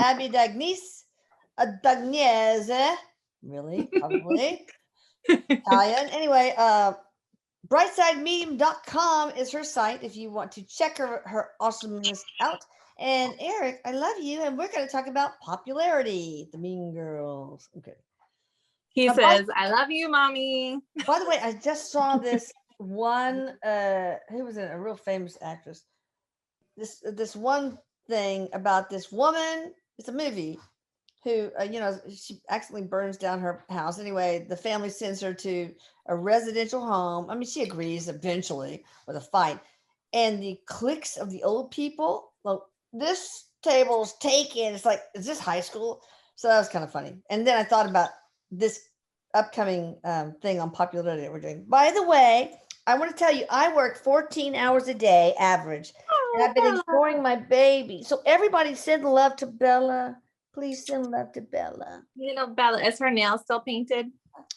Abby Dagnese. Really? Probably. Italian. Anyway, brightsidemedium.com is her site if you want to check her awesomeness out. And Erik, I love you. And we're going to talk about popularity, the Mean Girls. Okay. He says, I love you, mommy. By the way, I just saw this one, who was a real famous actress. This one thing about this woman, it's a movie, who, she accidentally burns down her house. Anyway, the family sends her to a residential home. I mean, she agrees eventually with a fight. And the cliques of the old people, well, this table's taken. It's like, is this high school? So that was kind of funny. And then I thought about this upcoming thing on popularity that we're doing. By the way, I want to tell you, I work 14 hours a day average. And I've been ignoring my baby. So everybody send love to Bella. Please send love to Bella. Bella, is her nail still painted?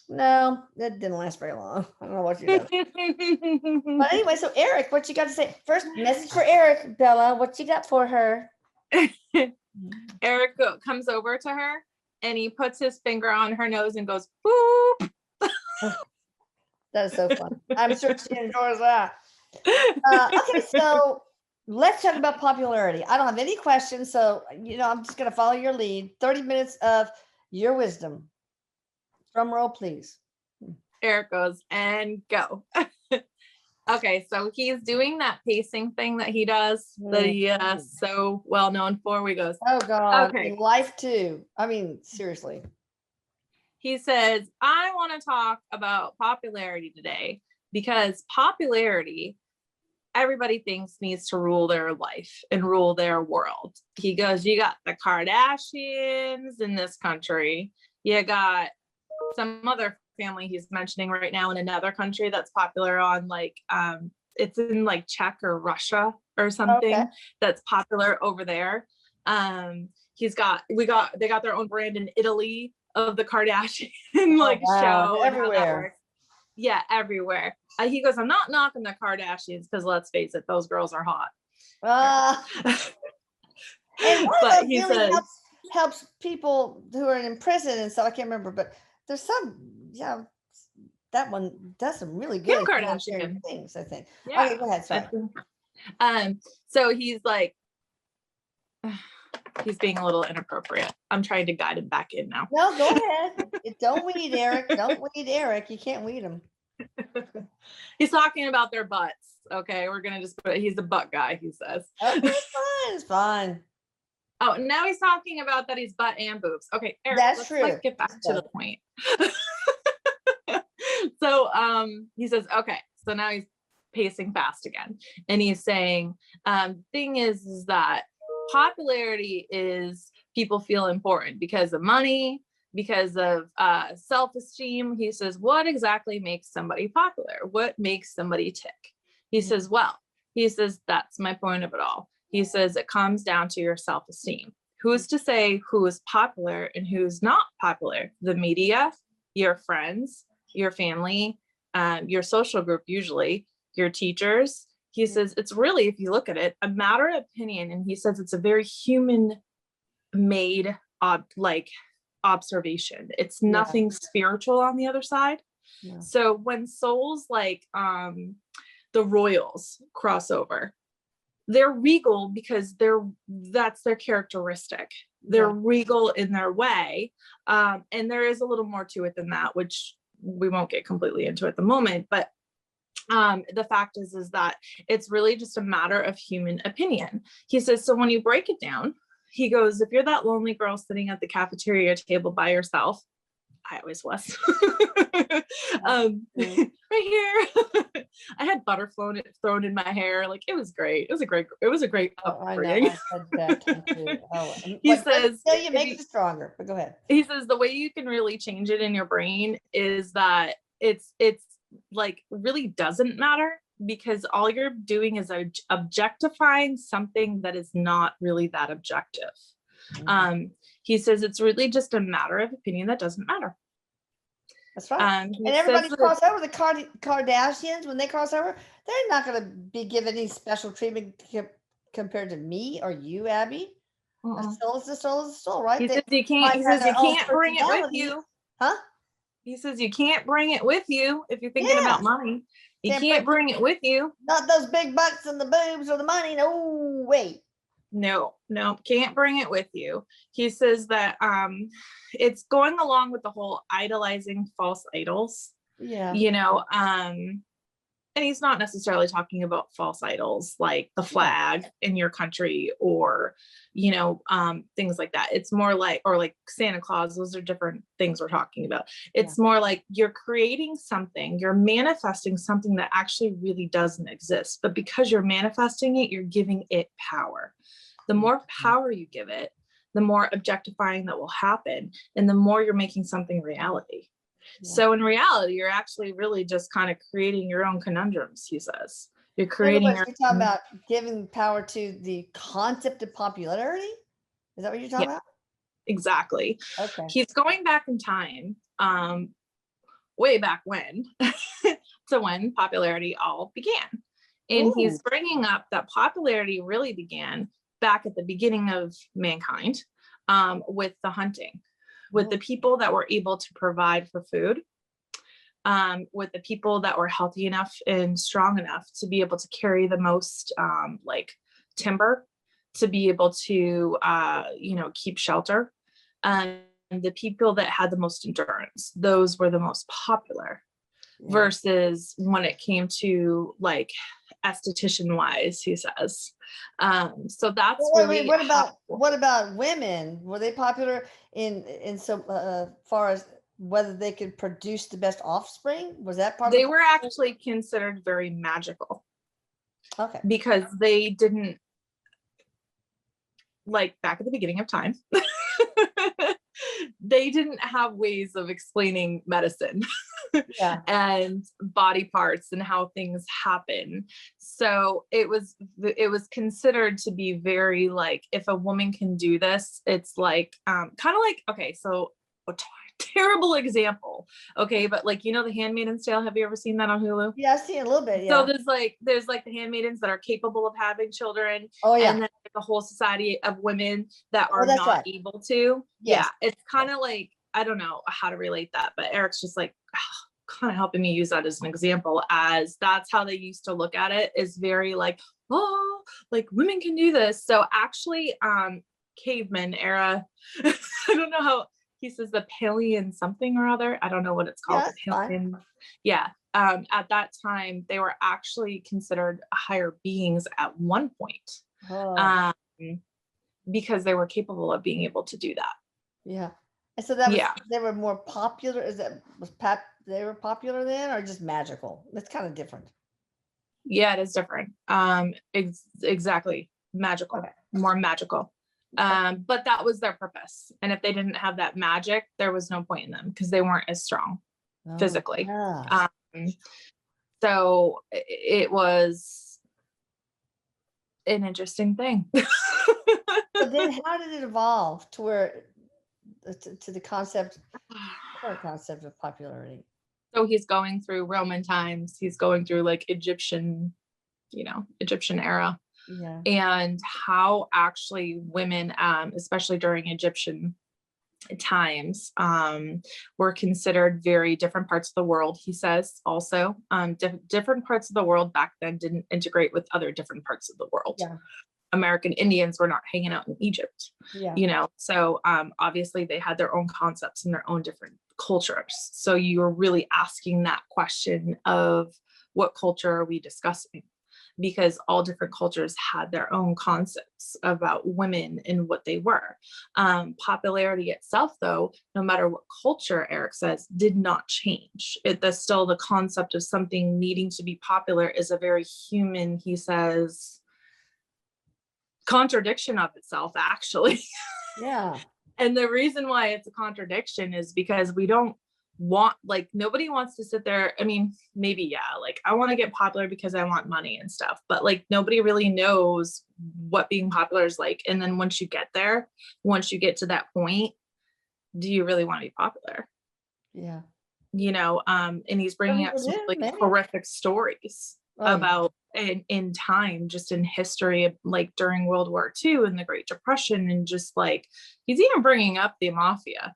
No, that didn't last very long. I don't know what she does. But anyway, so Erik, what you got to say? First message for Erik, Bella. What you got for her? Erik comes over to her and he puts his finger on her nose and goes, boop. That is so fun. I'm sure she enjoys that. Okay, so let's talk about popularity. I don't have any questions, so I'm just going to follow your lead. 30 minutes of your wisdom. Drum roll, please. Erik goes, and go. Okay, so he's doing that pacing thing that he does that he is so well known for. He goes, oh God, okay. Life too. I mean, seriously. He says, I want to talk about popularity today because popularity, everybody thinks needs to rule their life and rule their world. He goes, you got the Kardashians in this country. You got some other family he's mentioning right now in another country that's popular on it's in like Czech or Russia or something that's popular over there. They got their own brand in Italy of the Kardashian show everywhere. Yeah, everywhere. He goes, I'm not knocking the Kardashians because let's face it, those girls are hot. And one of those really helps people who are in prison and stuff. I can't remember, but there's some, that one does some really good Kardashian things, I think. Yeah. Okay, go ahead, sorry. So he's like, he's being a little inappropriate. I'm trying to guide him back in now. No, go ahead. Don't weed Erik. Don't weed Erik. You can't weed him. He's talking about their butts. Okay, we're gonna just put it. He's the butt guy, he says. Okay, it's fine. It's fine. Oh, now he's talking about that he's butt and boobs. Okay, Erik, that's true. Let's get back to the point. So he says, okay, so now he's pacing fast again. And he's saying, thing is that popularity is people feel important because of money, because of self-esteem. He says, what exactly makes somebody popular? What makes somebody tick? He says, that's my point of it all. He says, it comes down to your self-esteem. Who's to say who is popular and who's not popular? The media, your friends, your family, your social group, usually your teachers. He says, it's really, if you look at it, a matter of opinion. And he says, it's a very human made observation. It's nothing spiritual on the other side. Yeah. So when souls like the royals cross over, they're regal because that's their characteristic. They're regal in their way. And there is a little more to it than that, which we won't get completely into at the moment. But the fact is that it's really just a matter of human opinion. He says, so when you break it down, he goes, if you're that lonely girl sitting at the cafeteria table by yourself, I always was, right here, I had butter thrown in my hair. Like, it was great. It was a great upbringing. He says, you make it stronger, but go ahead. He says, the way you can really change it in your brain is that it's like really doesn't matter, because all you're doing is objectifying something that is not really that objective. Mm-hmm. He says it's really just a matter of opinion that doesn't matter. That's right. And everybody cross over. The Kardashians, when they cross over, they're not going to be given any special treatment compared to me or you, Abby. A soul is a soul is a soul, right? He says you Might have their own can't bring it with personality. you. Huh? He says you can't bring it with you if you're thinking Yeah. about money. You can't bring it with you. Not those big butts and the boobs or the money. No way. No, can't bring it with you. He says that it's going along with the whole idolizing false idols. Yeah. You know, and he's not necessarily talking about false idols like the flag in your country or, you know, things like that. It's more like, or like Santa Claus, those are different things we're talking about. It's more like you're creating something, you're manifesting something that actually really doesn't exist. But because you're manifesting it, you're giving it power. The more power you give it, the more objectifying that will happen. And the more you're making something reality. So in reality, you're actually really just kind of creating your own conundrums, he says. You're creating you're talking about giving power to the concept of popularity? Is that what you're talking about? Exactly. Okay. He's going back in time, way back when, to when popularity all began. And he's bringing up that popularity really began back at the beginning of mankind, with the hunting. With the people that were able to provide for food, with the people that were healthy enough and strong enough to be able to carry the most like timber, to be able to, you know, keep shelter. And the people that had the most endurance, those were the most popular. Versus when it came to like esthetician wise, he says. So that's what about women? Were they popular in so far as whether they could produce the best offspring? Was that part they were actually considered very magical. Okay. Because they didn't, like back at the beginning of time, they didn't have ways of explaining medicine and body parts and how things happen. So it was considered to be very like, if a woman can do this, it's like kind of like, okay, so a terrible example, okay, but like, you know, The Handmaid's Tale, have you ever seen that on Hulu? Yeah, I've seen a little bit. So there's like the handmaidens that are capable of having children, and then like a whole society of women that are not able to. It's kind of like, I don't know how to relate that, but Eric's just like kind of helping me use that as an example, as that's how they used to look at it, is very like, oh, like women can do this. So actually caveman era, I don't know how he says, the Palean something or other, I don't know what it's called. At that time they were actually considered higher beings at one point, because they were capable of being able to do that. And so that was, they were more popular. They were popular then, or just magical? That's kind of different. It is different. Exactly. Magical. More magical. But that was their purpose. And if they didn't have that magic, there was no point in them because they weren't as strong physically. So it was an interesting thing. But then how did it evolve to where to the current concept of popularity? So he's going through Roman times, he's going through like Egyptian era. And how actually women, especially during Egyptian times, were considered very different parts of the world. He says also different parts of the world back then didn't integrate with other different parts of the world. American Indians were not hanging out in Egypt, you know, so obviously they had their own concepts and their own different cultures. So you were really asking that question of what culture are we discussing? Because all different cultures had their own concepts about women and what they were. Popularity itself, though, no matter what culture, Erik says, did not change. Still the concept of something needing to be popular is a very human, he says, contradiction of itself, actually. And the reason why it's a contradiction is because we don't want, like, nobody wants to sit there. I mean, maybe, like I want to get popular because I want money and stuff, but like nobody really knows what being popular is like. And then once you get there, once you get to that point, do you really want to be popular? You know, and he's bringing up some like horrific stories about in time, just in history, like during World War II and the Great Depression, and just like he's even bringing up the mafia,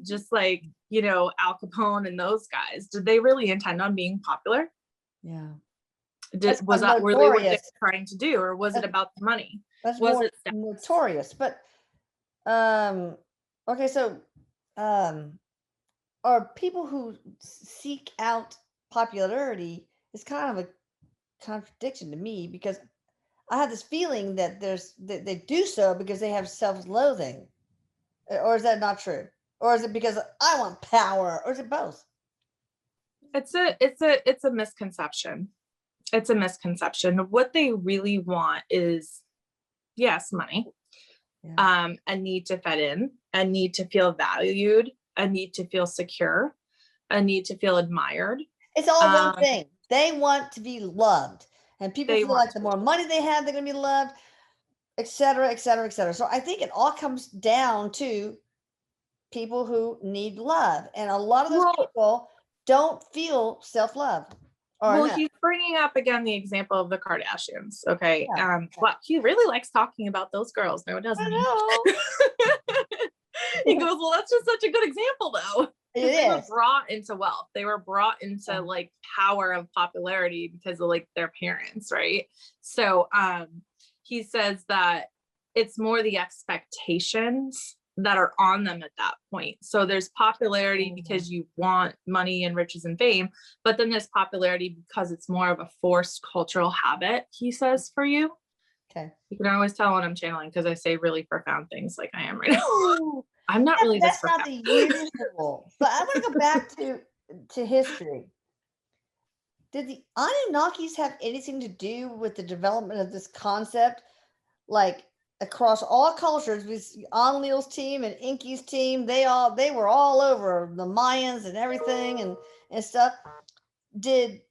just like, you know, Al Capone and those guys. Did they really intend on being popular? Yeah. Was that really what they were trying to do, or was it about the money? That's was more it notorious. But okay, so are people who seek out popularity is kind of a contradiction to me, because I have this feeling that they do so because they have self-loathing. Or is that not true? Or is it because I want power? Or is it both? It's a misconception. It's a misconception. What they really want is, yes, money, Yeah. a need to fit in, a need to feel valued, a need to feel secure, a need to feel admired. It's all one thing. They want to be loved. And people feel like the more money they have, they're going to be loved, et cetera, et cetera, et cetera. So I think it all comes down to people who need love. And a lot of those people don't feel self-love. Well, he's bringing up again the example of the Kardashians. Okay. Yeah. Well, he really likes talking about those girls. No, doesn't he? He goes, well, that's just such a good example, though. They were brought into wealth. They were brought into like power of popularity because of like their parents, right? So he says that it's more the expectations that are on them at that point. So there's popularity because you want money and riches and fame, but then there's popularity because it's more of a forced cultural habit, he says, for you. Okay. You can always tell when I'm channeling because I say really profound things like I am right now. I'm not really that's not the usual. But I want to go back to history. Did the Anunnakis have anything to do with the development of this concept? Like across all cultures, with Enlil's team and Inky's team, they were all over the Mayans and everything and stuff. Did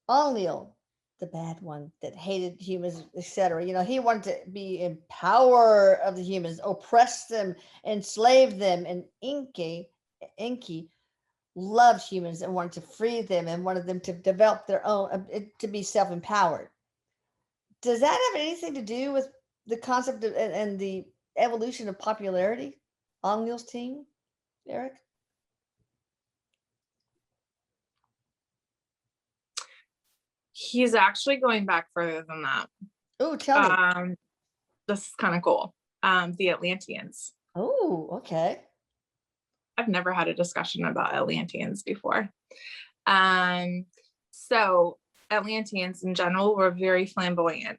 Enlil, the bad one that hated humans, etc., you know, he wanted to be in power of the humans, oppress them, enslave them, and Inky loved humans and wanted to free them and wanted them to develop their own, to be self-empowered. Does that have anything to do with the concept of, and the evolution of popularity on Neil's team, Erik? He's actually going back further than that. Oh, tell me. This is kind of cool. The Atlanteans. Oh, okay. I've never had a discussion about Atlanteans before. So Atlanteans in general were very flamboyant,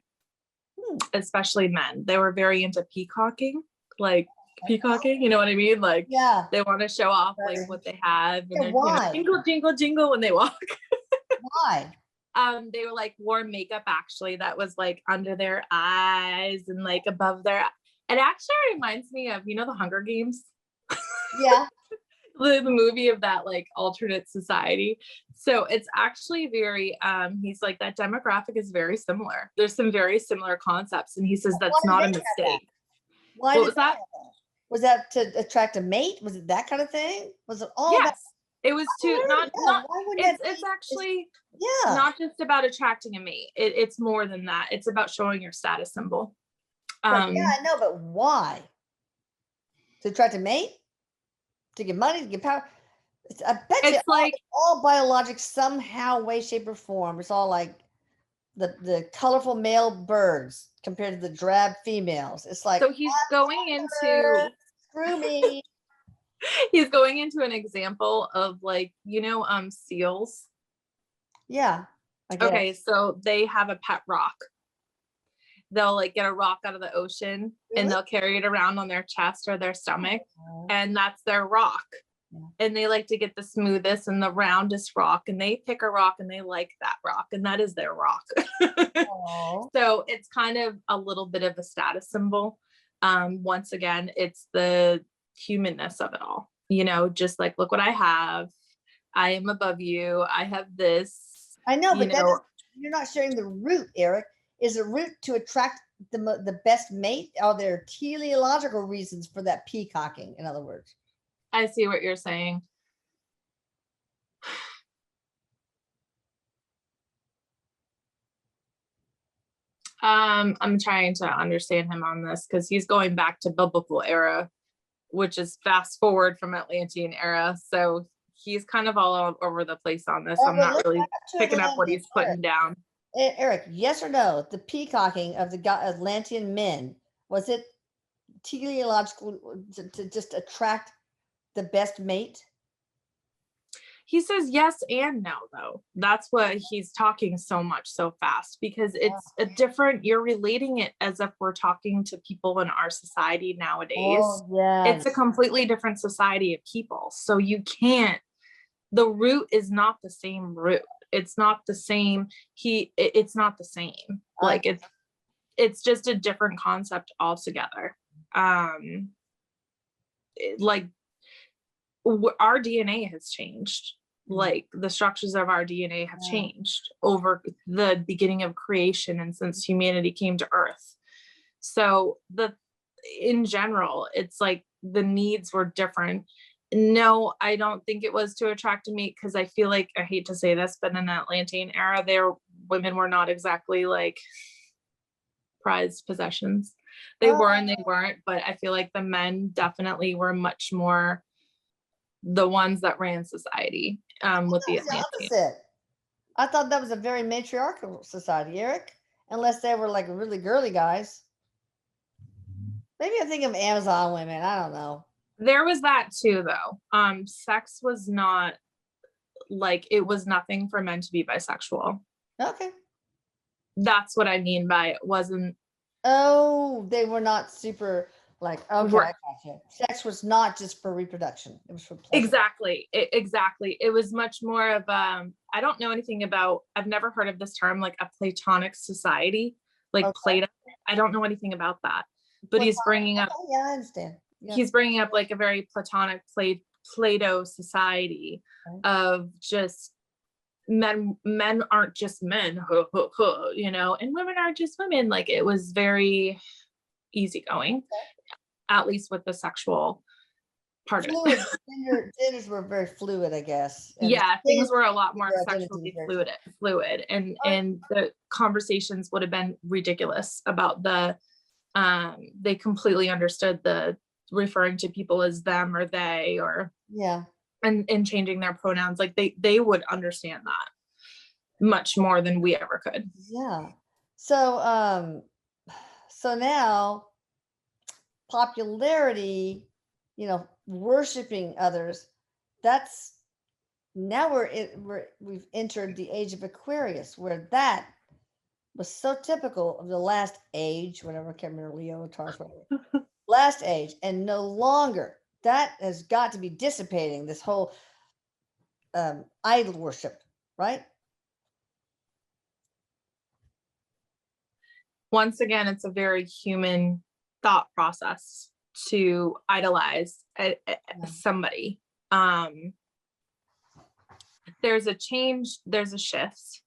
especially men. They were very into peacocking, like peacocking, you know what I mean? Like, yeah, they want to show off like what they have, and then, why? You know, jingle, jingle, jingle when they walk. Why? They were like wore makeup actually that was like under their eyes and like above their. It actually reminds me of, you know, the Hunger Games. Yeah. The movie of that like alternate society. So it's actually very he's like, that demographic is very similar. There's some very similar concepts, and he says that's not a mistake. Why was that? Was that to attract a mate? Was it that kind of thing? Was it all yes about? It was to not it's actually not just about attracting a mate. It's more than that. It's about showing your status symbol. Yeah, I know, but why? To attract a mate? To get money, to get power? I bet it's like all biologic somehow, way, shape, or form. It's all like the colorful male birds compared to the drab females. It's like, so he's going into screw me. He's going into an example of like, you know, seals. Yeah. Okay, so they have a pet rock. They'll like get a rock out of the ocean and they'll carry it around on their chest or their stomach, and that's their rock. And they like to get the smoothest and the roundest rock, and they pick a rock and they like that rock, and that is their rock. So it's kind of a little bit of a status symbol. Once again, it's the humanness of it all, you know, just like, look what I have. I am above you. I have this. I know, but you're not sharing the root, Erik. Is the root to attract the best mate? Are there teleological reasons for that peacocking, in other words? I see what you're saying. I'm trying to understand him on this because he's going back to biblical era, which is fast forward from Atlantean era. So he's kind of all over the place on this. I'm not really picking up what he's putting down. Eric, yes or no? The peacocking of the Atlantean men, was it teleological to just attract the best mate? He says yes and no, though. That's what he's talking so much so fast, because it's a different, you're relating it as if we're talking to people in our society nowadays. Oh, yes. It's a completely different society of people. So you can't, the root is not the same root. It's not the same. It's not the same. Like it's just a different concept altogether. Like our DNA has changed. Like the structures of our DNA have changed over the beginning of creation and since humanity came to Earth. So in general, it's like the needs were different. No, I don't think it was to attract a mate, because I feel like, I hate to say this, but in the Atlantean era, women were not exactly like prized possessions. They were and they weren't, but I feel like the men definitely were much more the ones that ran society with the opposite. I thought that was a very matriarchal society, Eric, unless they were like really girly guys. Maybe I'm thinking of Amazon women. I don't know. There was that too, though. Sex was not like, it was nothing for men to be bisexual. Okay. That's what I mean by it wasn't. Oh, they were not super like, okay, Right. I got you. Sex was not just for reproduction. It was for pleasure. Exactly. Exactly. It was much more of, I don't know anything about, I've never heard of this term, like a Platonic society, like Plato. I don't know anything about that, but he's bringing up, yeah, I understand. Yeah. He's bringing up like a very Platonic Plato society of just men aren't just men, you know, and women aren't just women. Like it was very easygoing, at least with the sexual part of it. Genders were very fluid, I guess. And yeah, things were a lot more sexually fluid, and the conversations would have been ridiculous about they completely understood the referring to people as them or they, or and changing their pronouns. Like they would understand that much more than we ever could. Yeah. So so now popularity, you know, worshiping others, that's now we've entered the age of Aquarius, where that was so typical of the last age, whatever, I can't remember, Leo, Taurus, whatever. Last age, and no longer. That has got to be dissipating, this whole idol worship, right? Once again, it's a very human thought process to idolize somebody. There's a change, there's a shift.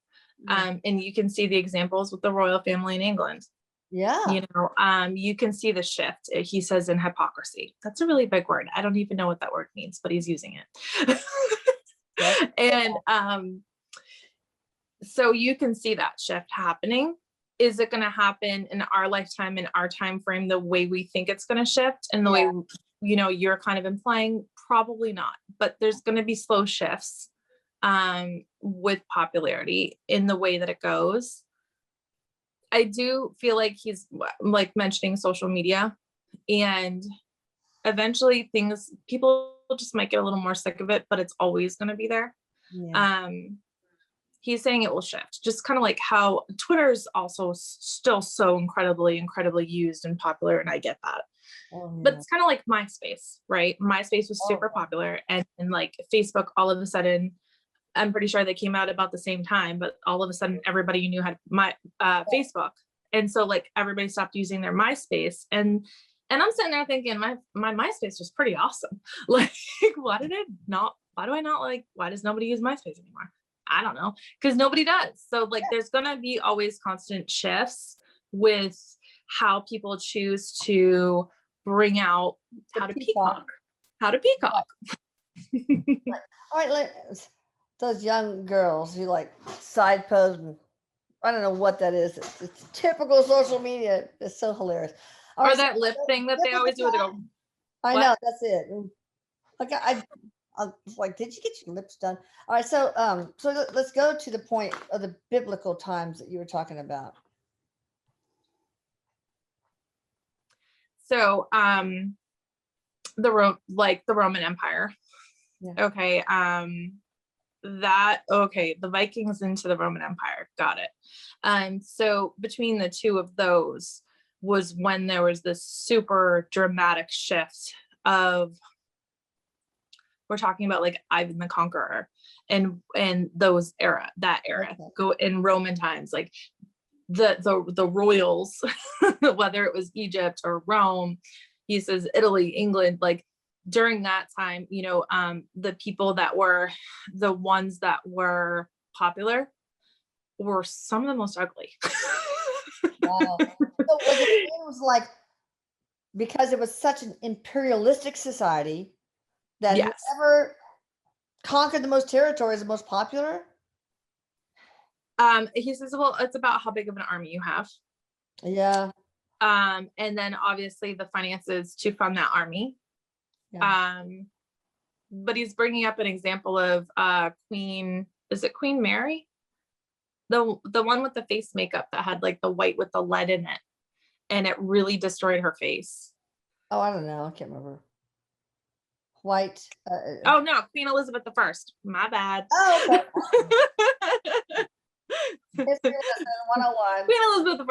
And you can see the examples with the royal family in England. Yeah. You know, you can see the shift. He says in hypocrisy. That's a really big word. I don't even know what that word means, but he's using it. And so you can see that shift happening. Is it going to happen in our lifetime, in our time frame, the way we think it's going to shift, and the way, you know, you're kind of implying? Probably not, but there's going to be slow shifts with popularity in the way that it goes. I do feel like he's like mentioning social media, and eventually people just might get a little more sick of it, but it's always going to be there. He's saying it will shift, just kind of like how Twitter is also still so incredibly used and popular, and I get that. But it's kind of like MySpace, right? MySpace was super popular, and like Facebook, all of a sudden, I'm pretty sure they came out about the same time, but all of a sudden everybody you knew had Facebook. And so like everybody stopped using their MySpace, and I'm sitting there thinking my MySpace was pretty awesome. Like, why do why does nobody use MySpace anymore? I don't know, because nobody does. So like there's gonna be always constant shifts with how people choose to bring out how to peacock. All right, those young girls who like side pose I don't know what that is. It's typical social media. It's so hilarious. All Or right, that lip thing that they always do. They go, I what? know, that's it. Like I was like, did you get your lips done? All right, so let's go to the point of the biblical times that you were talking about. So the Roman Empire. Yeah. Okay. The Vikings into the Roman Empire. Got it. So between the two of those was when there was this super dramatic shift of, we're talking about like Ivan the Conqueror and that era, Okay. go in Roman times, like the royals, whether it was Egypt or Rome, he says Italy, England, like during that time, the people that were the ones that were popular were some of the most ugly. Wow. So it was like, because it was such an imperialistic society that Yes. whoever conquered the most territory is the most popular. He says, well, it's about how big of an army you have. Yeah. And then obviously the finances to fund that army. Yeah. But he's bringing up an example of Queen Mary? The one with the face makeup that had like the white with the lead in it, and it really destroyed her face. Oh, I don't know. I can't remember. White. Oh no, Queen Elizabeth I. My bad. Oh, okay. History lesson 101. Queen Elizabeth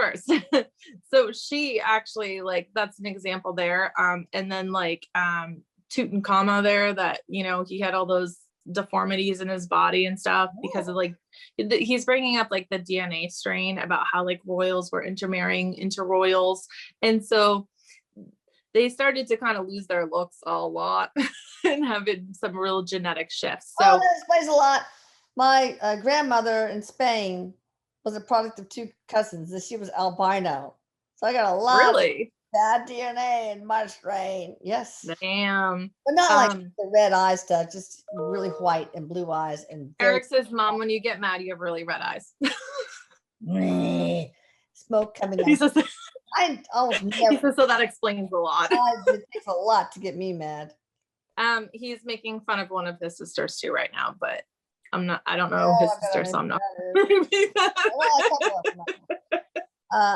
I. So she actually, like, that's an example there. And then like Tutankhamun there, that he had all those deformities in his body and stuff because of like he's bringing up like the DNA strain about how like royals were intermarrying into royals, and so they started to kind of lose their looks a lot and having some real genetic shifts. So that explains a lot. My grandmother in Spain was a product of two cousins, and she was albino. So I got a lot of bad DNA in my strain. Yes. Damn. But not like the red eye stuff, just really white and blue eyes. And Erik says, Mom, when you get mad, you have really red eyes. Smoke coming out. I almost never. He says, so that explains a lot. It takes a lot to get me mad. He's making fun of one of his sisters too right now, but I don't know his sister, so I'm not.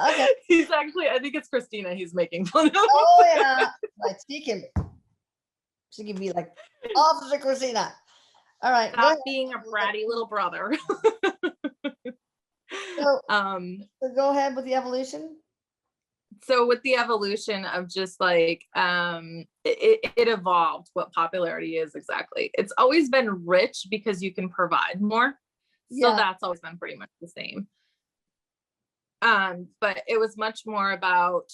Okay. He's actually, I think it's Christina he's making fun of. Oh yeah. Like she can be like, Officer Christina. All right. Stop being a bratty little brother. So go ahead with the evolution. So with the evolution of just like it evolved what popularity is exactly. It's always been rich because you can provide more. So that's always been pretty much the same. But it was much more about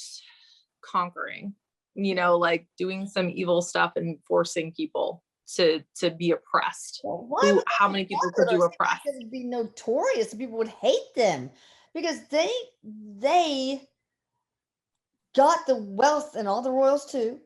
conquering, like doing some evil stuff and forcing people to be oppressed. Well, how many people could you oppress? It would be notorious. People would hate them because they got the wealth, and all the royals too.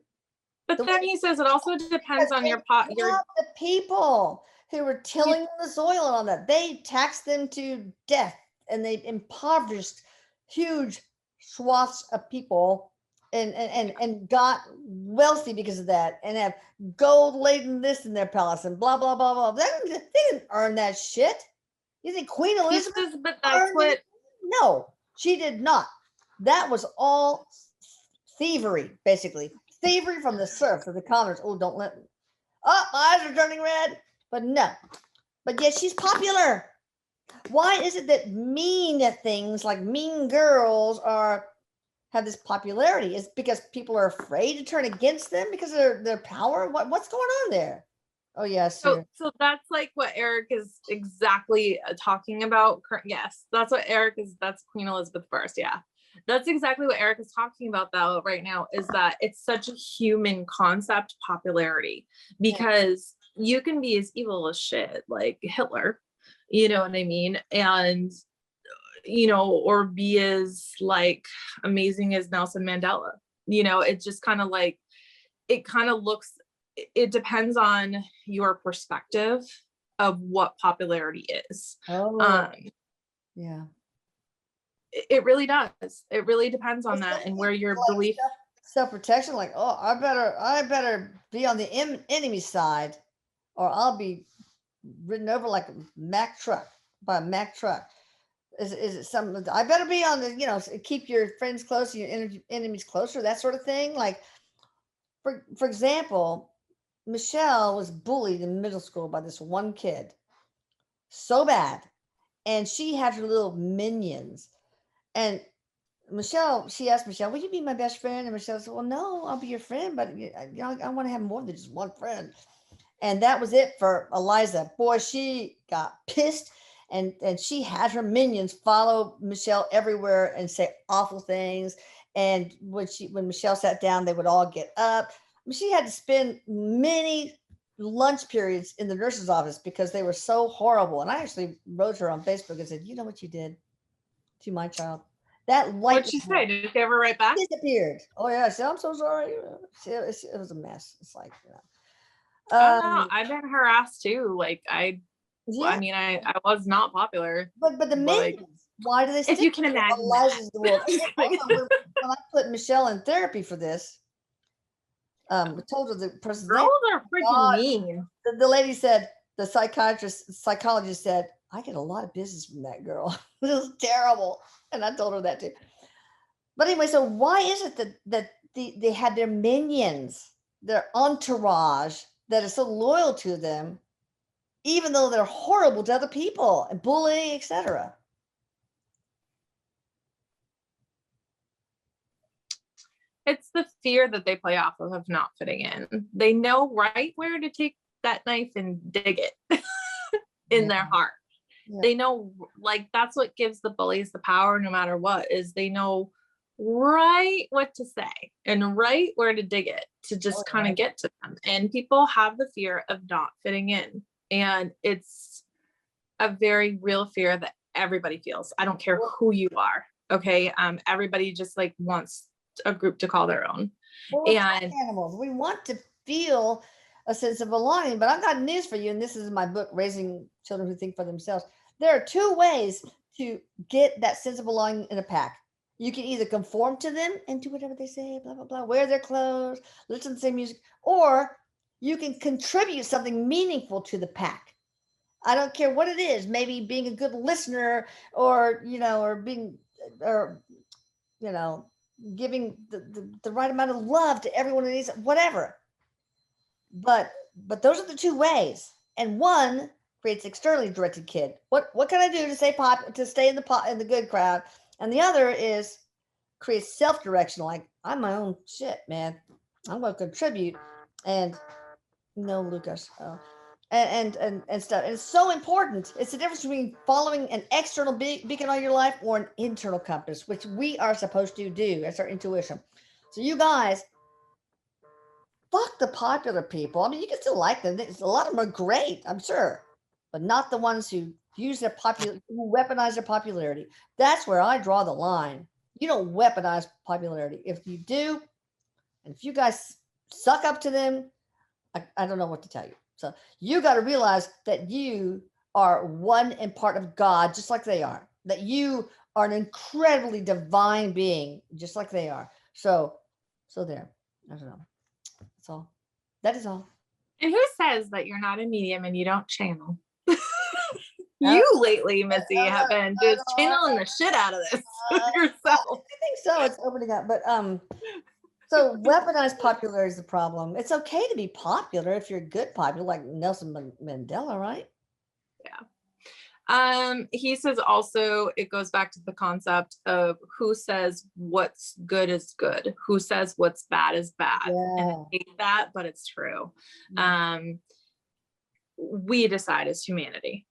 But then he says it also depends on your the people who were tilling the soil and all that. They taxed them to death, and they impoverished huge swaths of people and got wealthy because of that, and have gold laden this in their palace and blah blah blah blah. They didn't earn that shit. You think Queen Elizabeth? But that's what. No, she did not. That was all thievery, basically. Thievery from the serfs or the commoners. Oh, don't let me. Oh, my eyes are turning red. But no. But yet she's popular. Why is it that mean things like mean girls have this popularity? It's because people are afraid to turn against them because of their power? What's going on there? Oh, yes. So that's like what Erik is exactly talking about. Yes, that's what Erik is. That's Queen Elizabeth I. Yeah. That's exactly what Erik is talking about though right now, is that it's such a human concept, popularity, because you can be as evil as shit like Hitler, you know what I mean? And, or be as like amazing as Nelson Mandela, it's just kind of like, it kind of looks, it depends on your perspective of what popularity is. Oh, yeah. It really does. It really depends on that and where your belief. Self-protection, like, oh, I better be on the enemy side, or I'll be ridden over like a Mack truck by a Mack truck. Is it something? I better be on the, keep your friends close, your enemies closer, that sort of thing. Like, for example, Michelle was bullied in middle school by this one kid, so bad, and she had her little minions, and she asked Michelle, "Will you be my best friend?" And Michelle said, "Well, no, I'll be your friend, but I want to have more than just one friend." And that was it for Eliza. Boy, she got pissed, and she had her minions follow Michelle everywhere and say awful things. And when Michelle sat down, they would all get up. I mean, she had to spend many lunch periods in the nurse's office because they were so horrible. And I actually wrote her on Facebook and said, "You know what you did to my child? That light." What'd she say? Did she ever write back? Disappeared. Oh yeah, I said, "I'm so sorry." It was a mess. It's like, Oh no, I've been harassed too. Like I yeah. mean, I was not popular. But the like, minions, why do they stick if you can to imagine Eliza's the world? that. Also, when I put Michelle in therapy for this, we told her the person's name. Girls are freaking mean. The lady said, the psychologist said, "I get a lot of business from that girl." It was terrible. And I told her that too. But anyway, so why is it that they had their minions, their entourage that is so loyal to them, even though they're horrible to other people and bullying, etc.? It's the fear that they play off of not fitting in. They know right where to take that knife and dig it in their heart. Yeah. They know, like, that's what gives the bullies the power no matter what, is they know right what to say and right where to dig it to just kind of get to them. And people have the fear of not fitting in. And it's a very real fear that everybody feels. I don't care who you are. Okay. Everybody just like wants a group to call their own. And animals, we want to feel a sense of belonging. But I've got news for you, and this is my book, Raising Children Who Think for Themselves. There are two ways to get that sense of belonging in a pack. You can either conform to them and do whatever they say, blah, blah, blah, wear their clothes, listen to the same music, or you can contribute something meaningful to the pack. I don't care what it is, maybe being a good listener, or, giving the right amount of love to everyone who needs it, whatever. But those are the two ways. And one creates externally directed kid. What can I do to stay in the good crowd? And the other is creates self-directional, like, I'm my own shit, man. I'm going to contribute. And no, Lucas. And stuff. And it's so important. It's the difference between following an external beacon on your life or an internal compass, which we are supposed to do. That's our intuition. So you guys, fuck the popular people. I mean, you can still like them. A lot of them are great, I'm sure, but not the ones who use who weaponize their popularity. That's where I draw the line. You don't weaponize popularity. If you do, and if you guys suck up to them, I don't know what to tell you. So you got to realize that you are one and part of God, just like they are. That you are an incredibly divine being, just like they are. So there. I don't know. That's all. That is all. And who says that you're not a medium and you don't channel? You lately, Missy, have been just channeling the shit out of this yourself. I think so. It's opening up, but so weaponized popularity is the problem. It's okay to be popular if you're good popular, like Nelson Mandela, right? Yeah. He says also it goes back to the concept of who says what's good is good, who says what's bad is bad. Yeah. And I hate that, but it's true. Mm-hmm. We decide as humanity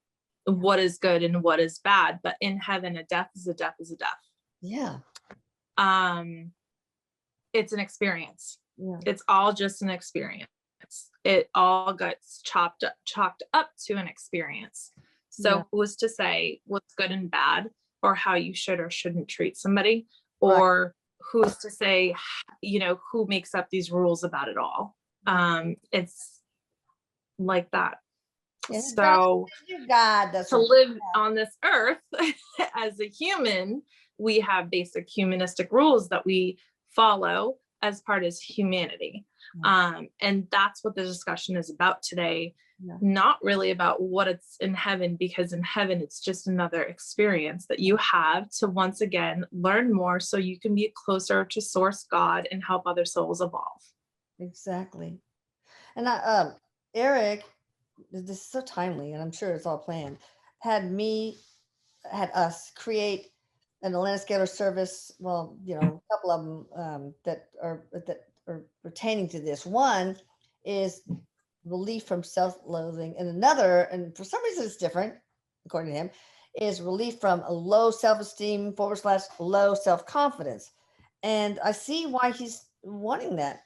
what is good and what is bad, but in heaven, a death is a death is a death. Yeah. It's an experience. Yeah. It's all just an experience. It all gets chalked up to an experience. So who's to say what's good and bad, or how you should or shouldn't treat somebody, or who's to say, who makes up these rules about it all? It's like that. Yeah, so God, to live on this earth as a human we have basic humanistic rules that we follow as part of humanity. And that's what the discussion is about today. Yeah. Not really about what it's in heaven, because in heaven, it's just another experience that you have to once again learn more so you can be closer to source God and help other souls evolve. Exactly. And Erik, this is so timely, and I'm sure it's all planned, had us create an Atlantic Scalar service. Well, a couple of them that are pertaining to this. One is relief from self-loathing, and another, and for some reason it's different, according to him, is relief from a low self-esteem / low self-confidence. And I see why he's wanting that,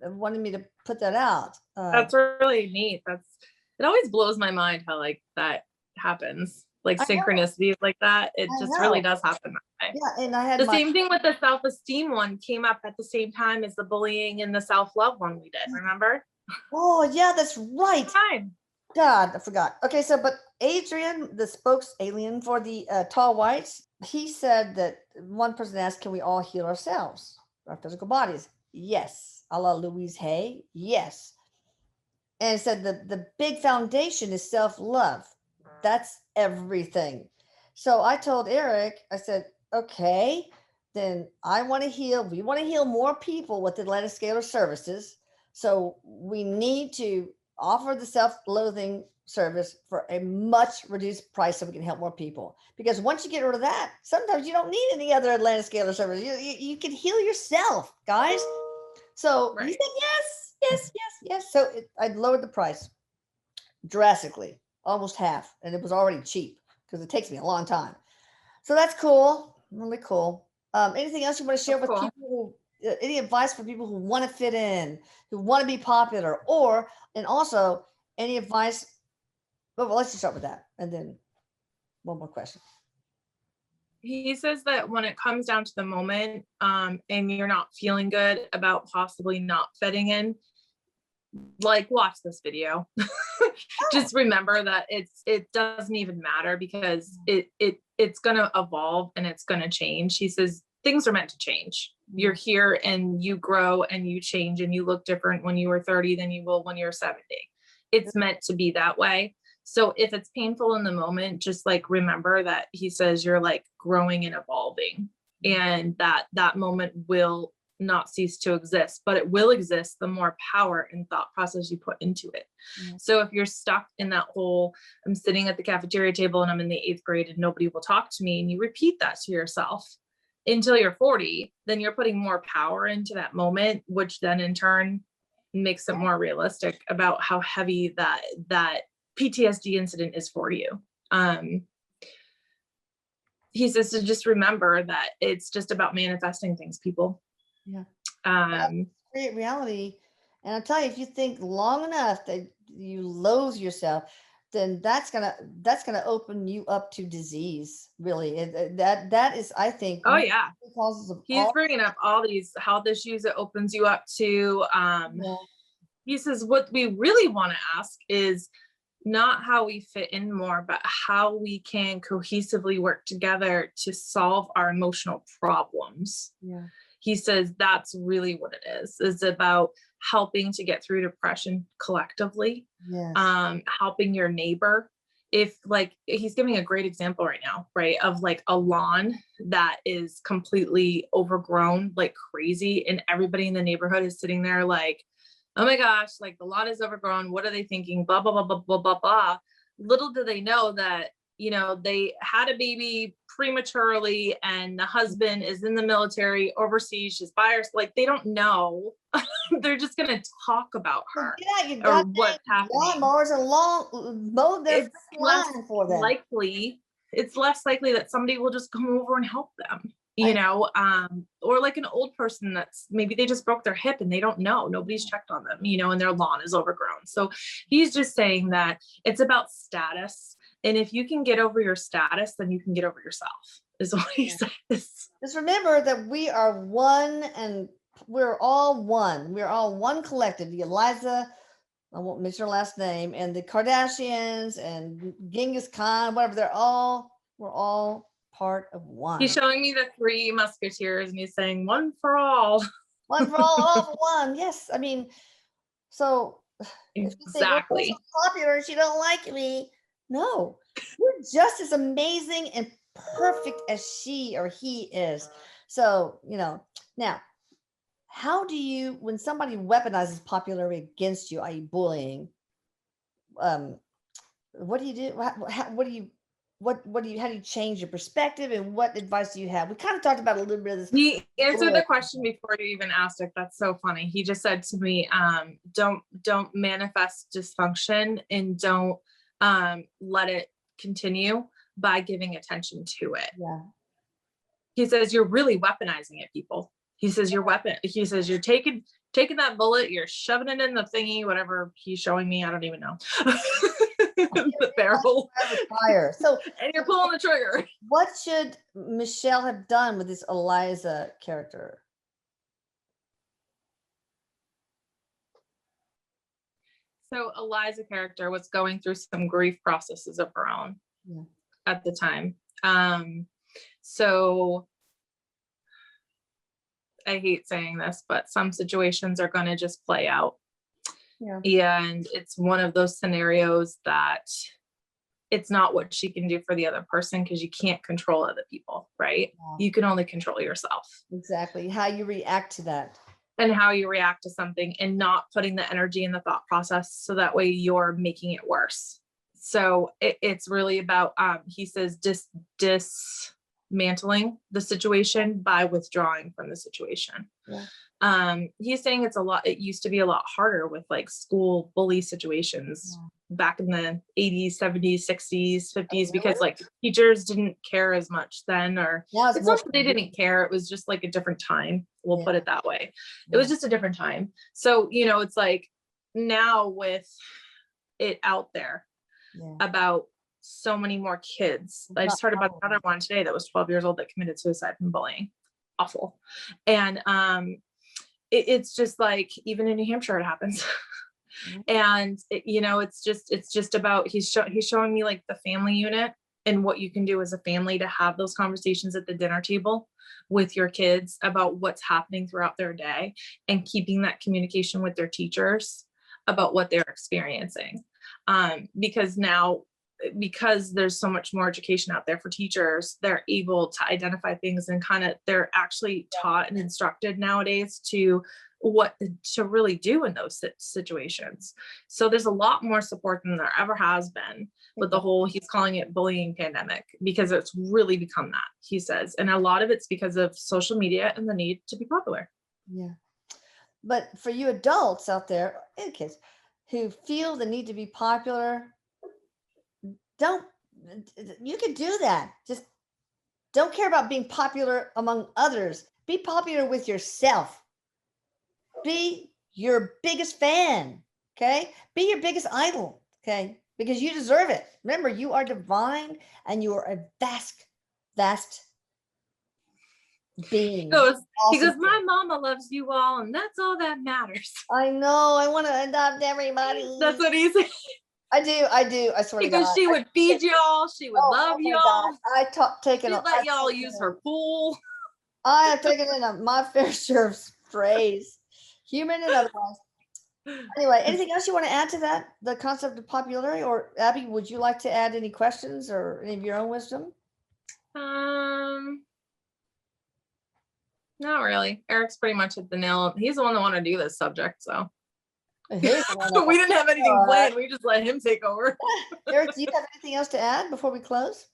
wanting me to put that out. That's really neat. It always blows my mind how like that happens, like synchronicities like that. It just really does happen that way. Yeah, and I had the same thing with the self-esteem one came up at the same time as the bullying and the self-love one we did, remember? Oh yeah, that's right. Fine. God, I forgot. Okay, so but Adrian, the spokes alien for the tall whites, he said that one person asked, "Can we all heal ourselves, our physical bodies?" Yes. A la Louise Hay. Yes. And said the big foundation is self-love. That's everything. So I told Erik, I said, okay, then we want to heal more people with Atlantic Scalar Services. So we need to offer the self-loathing service for a much reduced price so we can help more people. Because once you get rid of that, sometimes you don't need any other Atlantic Scalar service. You can heal yourself, guys. So he said, yes. So I lowered the price drastically, almost half, and it was already cheap because it takes me a long time. So that's cool, really cool. Anything else you want to share with people? Any advice for people who want to fit in, who want to be popular, and also any advice? Well, let's just start with that, and then one more question. He says that when it comes down to the moment, and you're not feeling good about possibly not fitting in, like watch this video. Just remember that it doesn't even matter, because it's gonna evolve and it's gonna change. He says things are meant to change. You're here and you grow and you change and you look different when you were 30 than you will when you're 70. It's meant to be that way. So if it's painful in the moment, just like remember that he says you're like growing and evolving, and that moment will not cease to exist, but it will exist the more power and thought process you put into it. So if you're stuck in that whole, I'm sitting at the cafeteria table and I'm in the 8th grade and nobody will talk to me, and you repeat that to yourself until you're 40, then you're putting more power into that moment, which then in turn makes it more realistic about how heavy that PTSD incident is for you. He says to just remember that it's just about manifesting things, people. Yeah. Create reality. And I'll tell you, if you think long enough that you loathe yourself, then that's gonna open you up to disease. Really, that is, I think. Oh yeah. Causes of He's bringing up all these health issues it opens you up to. He says what we really want to ask is not how we fit in more, but how we can cohesively work together to solve our emotional problems. Yeah. He says that's really what it is. It's about helping to get through depression collectively. Yes. Helping your neighbor. If like, he's giving a great example right now, right? Of like a lawn that is completely overgrown like crazy, and everybody in the neighborhood is sitting there like, oh my gosh, like the lawn is overgrown. What are they thinking? Blah, blah, blah, blah, blah, blah, blah. Little do they know that, they had a baby prematurely and the husband is in the military overseas, just by herself. Like they don't know. They're just going to talk about her or what's happening. Lawnmowers and mow their lawn for them. It's less likely that somebody will just come over and help them. Or like an old person that's maybe they just broke their hip and they don't know, nobody's checked on them, and their lawn is overgrown. So he's just saying that it's about status. And if you can get over your status, then you can get over yourself, is what he says. Just remember that we are one, and we're all one. We're all one collective. The Eliza, I won't mention her last name, and the Kardashians and Genghis Khan, whatever, we're all part of one. He's showing me the Three Musketeers and he's saying one for all. One for all for one. Yes. I mean, so if you think, well, I'm so popular and she don't like me. No, you're just as amazing and perfect as she or he is. So, now, how do you, when somebody weaponizes popularity against you, i.e. bullying, what do you do? What do you, how do you change your perspective, and what advice do you have? We kind of talked about a little bit of this. He answered the question before you even asked it. That's so funny. He just said to me, don't manifest dysfunction, and don't let it continue by giving attention to it. Yeah. He says, you're really weaponizing it, people. He says, he says, you're taking that bullet, you're shoving it in the thingy, whatever he's showing me. I don't even know. The barrel. Fire. So, and you're pulling the trigger. What should Michelle have done with this Eliza character? So Eliza character was going through some grief processes of her own at the time. So I hate saying this, but some situations are going to just play out. Yeah. And it's one of those scenarios that it's not what she can do for the other person, because you can't control other people, right? Yeah. You can only control yourself. Exactly. How you react to that. And how you react to something, and not putting the energy in the thought process, so that way you're making it worse. So it's really about, he says, dismantling the situation by withdrawing from the situation. Yeah. He's saying it used to be a lot harder with like school bully situations back in the 80s, 70s, 60s, 50s, because like teachers didn't care as much then, or it's not that they didn't care. It was just like a different time. We'll put it that way. It was just a different time. So, it's like now with it out there about so many more kids. I just heard about another one today that was 12 years old that committed suicide from bullying. Awful. And, it's just like, even in New Hampshire, it happens. And it's just about, he's showing me like the family unit and what you can do as a family to have those conversations at the dinner table with your kids about what's happening throughout their day, and keeping that communication with their teachers about what they're experiencing. Because there's so much more education out there for teachers, they're able to identify things, and they're actually taught and instructed nowadays to what to really do in those situations. So there's a lot more support than there ever has been with the whole, he's calling it bullying pandemic, because it's really become that, he says. And a lot of it's because of social media and the need to be popular. Yeah. But for you adults out there, and kids who feel the need to be popular, you can do that. Just don't care about being popular among others. Be popular with yourself. Be your biggest fan. Okay. Be your biggest idol. Okay. Because you deserve it. Remember, you are divine, and you are a vast being. He goes, my mama loves you all, and that's all that matters. I know. I want to adopt everybody. That's what he said. I do. I swear to God. Because she would feed y'all. She would love y'all. She'd let y'all use her pool. I have taken in my fair share of strays, human and otherwise. Anyway, anything else you want to add to that? The concept of popularity, or Abby, would you like to add any questions or any of your own wisdom? Not really. Eric's pretty much hit the nail. He's the one that wanted to do this subject, so. We didn't have anything planned. We just let him take over. Erik, do you have anything else to add before we close?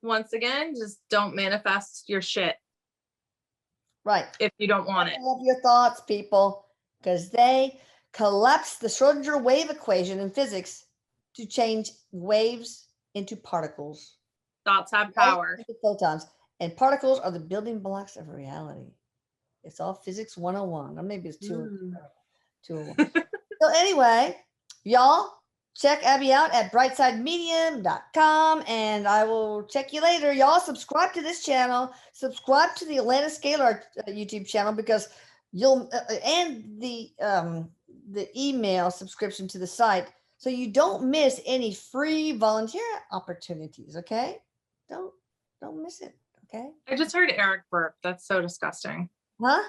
Once again, just don't manifest your shit. Right. If you don't want it. Love your thoughts, people, because they collapse the Schrodinger wave equation in physics to change waves into particles. Thoughts have power. Into photons, and particles are the building blocks of reality. It's all physics 101, or maybe it's 201. So anyway, y'all, check Abby out at brightsidemedium.com, and I will check you later. Y'all subscribe to this channel, subscribe to the Atlanta Scalar YouTube channel, because you'll and the email subscription to the site, so you don't miss any free volunteer opportunities. Okay, don't miss it. Okay. I just heard Eric burp. That's so disgusting. Huh?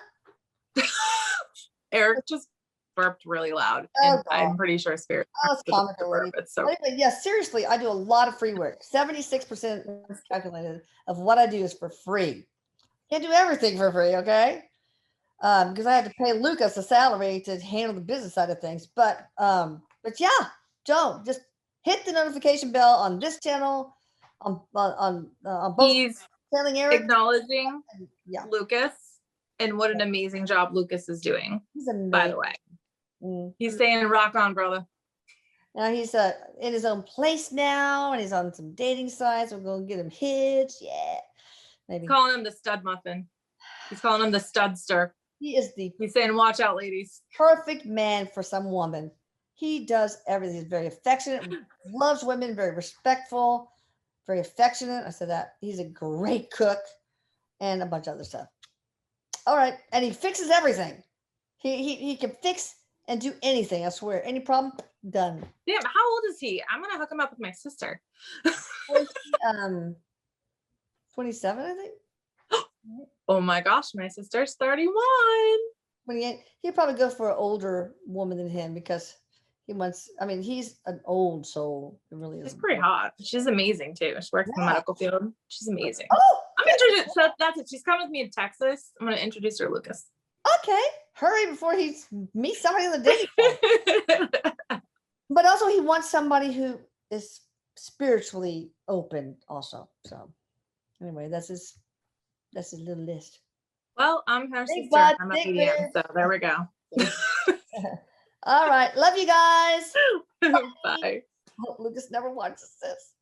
Eric just burped really loud, Oh, and I'm pretty sure Spirit. Oh, it's comical. It's so. Anyway, yeah, seriously, I do a lot of free work. 76% calculated of what I do is for free. Can't do everything for free, okay? Because I have to pay Lucas a salary to handle the business side of things. But yeah, don't just hit the notification bell on this channel, on both. He's telling Erik, acknowledging yeah, Lucas and what an amazing job Lucas is doing. he's amazing. By the way, he's saying, "Rock on, brother." Now he's in his own place now, and he's on some dating sites. We're gonna get him hits, yeah. Maybe he's calling him the stud muffin. He's calling him the studster. He is He's saying, "Watch out, ladies." Perfect man for some woman. He does everything. He's very affectionate, loves women, very respectful, very affectionate. I said that. He's a great cook, and a bunch of other stuff. All right, and he fixes everything. He can fix and do anything. I swear, any problem, done. Damn, how old is he? I'm gonna hook him up with my sister. 27, I think. Oh my gosh, my sister's 31. 28. He'd probably go for an older woman than him because he wants. I mean, he's an old soul. It really is. She's pretty hot. She's amazing too. She works in the medical field. She's amazing. Oh, I'm introduced. So that's it. She's coming with me in Texas. I'm gonna introduce her to Lucas. Okay, hurry before he meets somebody on the dating site. But also, he wants somebody who is spiritually open, also. So, anyway, that's his little list. Well, I'm her Big sister. butt, I'm a big medium, beard. so there we go. All right, love you guys. Bye. Hope Lucas never watches this.